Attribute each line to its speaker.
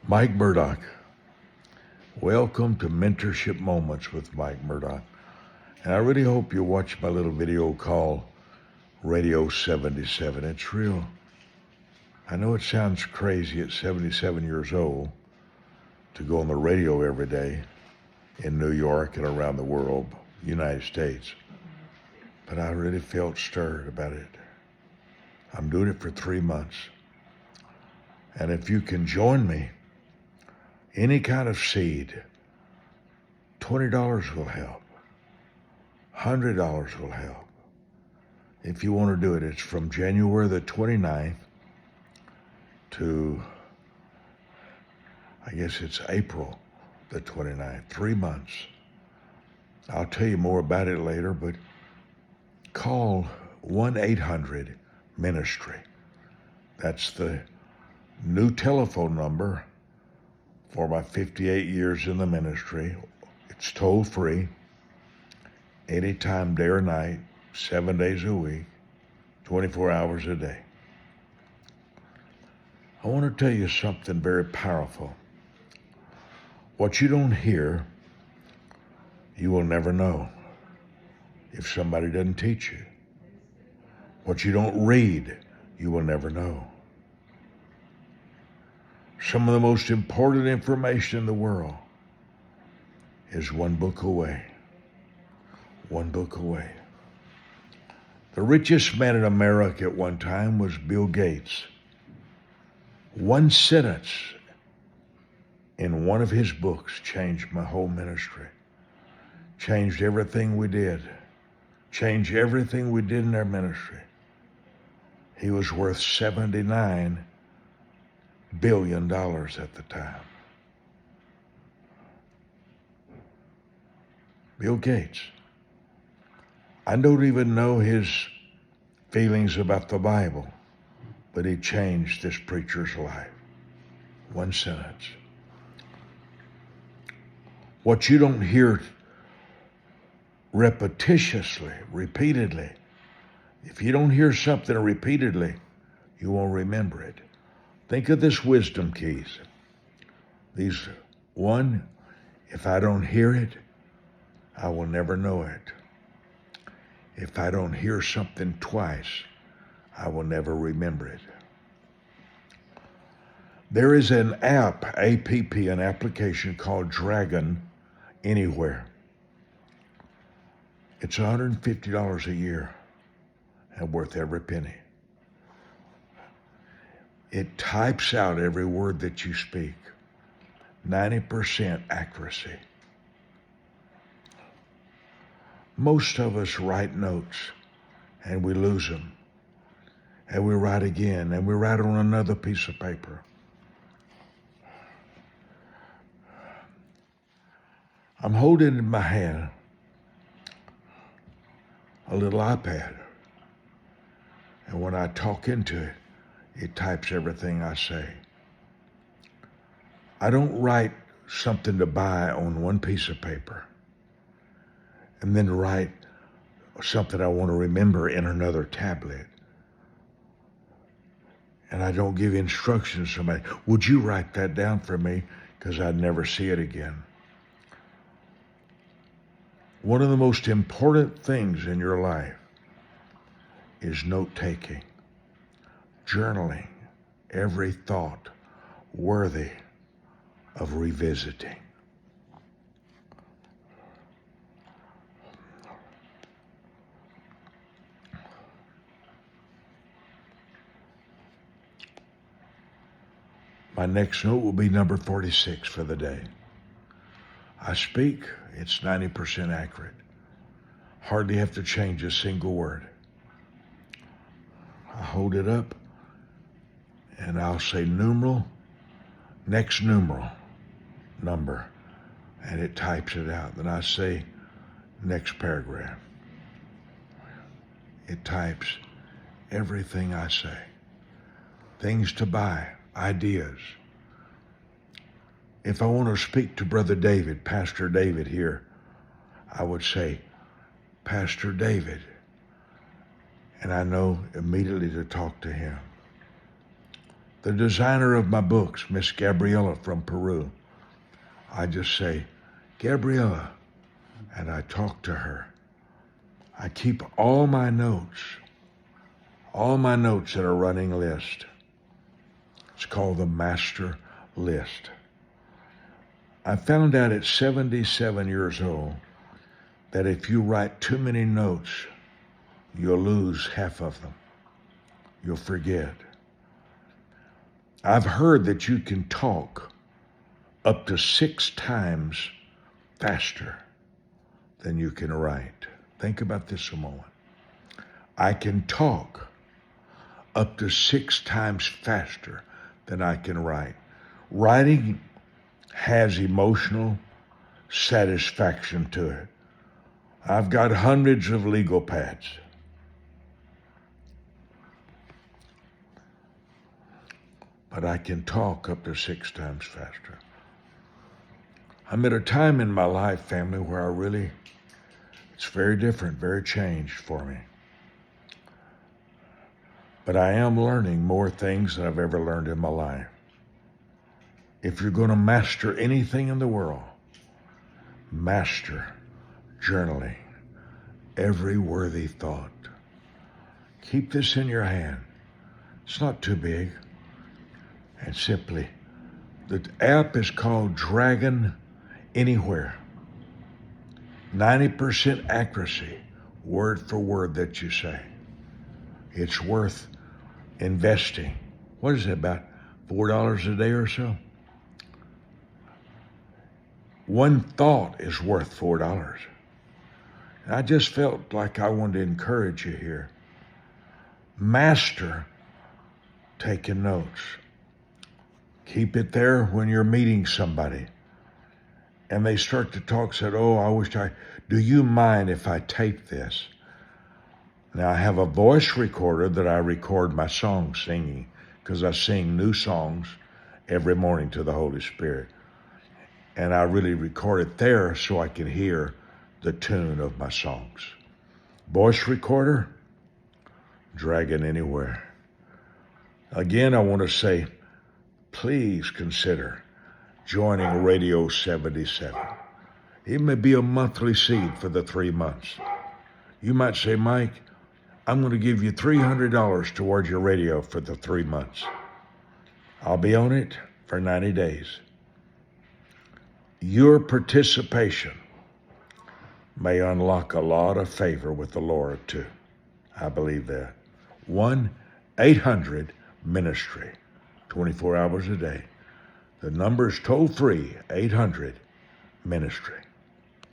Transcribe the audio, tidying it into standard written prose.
Speaker 1: Mike Murdock. Welcome to Mentorship Moments with Mike Murdock. And I really hope you watch my little video called Radio 77. It's real. I know it sounds crazy at 77 years old to go on the radio every day in New York and around the world, United States. But I really felt stirred about it. I'm doing it for 3 months. And if you can join me, any kind of seed, $20 will help. $100 will help. If you want to do it, it's from January the 29th to, I guess it's April the 29th, 3 months. I'll tell you more about it later, but call 1-800-MINISTRY. That's the new telephone number for my 58 years in the ministry. It's toll free, anytime, day or night, 7 days a week, 24 hours a day. I want to tell you something very powerful. What you don't hear, you will never know if somebody doesn't teach you. What you don't read, you will never know. Some of the most important information in the world is one book away. One book away. The richest man in America at one time was Bill Gates. One sentence in one of his books changed my whole ministry. Changed everything we did. Changed everything we did in our ministry. He was worth $79 billion at the time. Bill Gates. I don't even know his feelings about the Bible, but he changed this preacher's life. One sentence. What you don't hear repetitiously, repeatedly, if you don't hear something repeatedly, you won't remember it. Think of this wisdom keys. These, one, if I don't hear it, I will never know it. If I don't hear something twice, I will never remember it. There is an app, an application called Dragon Anywhere. It's $150 a year and worth every penny. It types out every word that you speak. 90% accuracy. Most of us write notes and we lose them. And we write again and we write on another piece of paper. I'm holding in my hand a little iPad. And when I talk into it, it types everything I say. I don't write something to buy on one piece of paper and then write something I want to remember in another tablet. And I don't give instructions to somebody, would you write that down for me? Because I'd never see it again. One of the most important things in your life is note-taking. Journaling every thought worthy of revisiting. My next note will be number 46 for the day. I speak, it's 90% accurate. Hardly have to change a single word. I hold it up and I'll say numeral, next numeral, number, and it types it out. Then I say next paragraph. It types everything I say. Things to buy, ideas. If I want to speak to Brother David, Pastor David here, I would say, Pastor David, and I know immediately to talk to him. the designer of my books, Miss Gabriella from Peru. I just say, Gabriella, and I talk to her. I keep all my notes in a running list. It's called the master list. I found out at 77 years old that if you write too many notes, you'll lose half of them. You'll forget. I've heard that you can talk up to 6 times faster than you can write. Think about this a moment. I can talk up to 6 times faster than I can write. Writing has emotional satisfaction to it. I've got hundreds of legal pads. But I can talk up to 6 times faster. I'm at a time in my life, family, where it's very different, very changed for me. But I am learning more things than I've ever learned in my life. If you're going to master anything in the world, master journaling every worthy thought. Keep this in your hand. It's not too big. And simply, the app is called Dragon Anywhere. 90% accuracy, word for word that you say. It's worth investing. What is it, about $4 a day or so? One thought is worth $4. And I just felt like I wanted to encourage you here. Master taking notes. Keep it there when you're meeting somebody. And they start to talk, said, do you mind if I tape this? Now I have a voice recorder that I record my songs singing, because I sing new songs every morning to the Holy Spirit. And I really record it there so I can hear the tune of my songs. Voice recorder, Dragon Anywhere. Again, I want to say, please consider joining Radio 77. It may be a monthly seed for the 3 months. You might say, Mike, I'm going to give you $300 towards your radio for the 3 months. I'll be on it for 90 days. Your participation may unlock a lot of favor with the Lord too. I believe that. 1-800-MINISTRY, 24 hours a day. The number is toll free, 800-MINISTRY.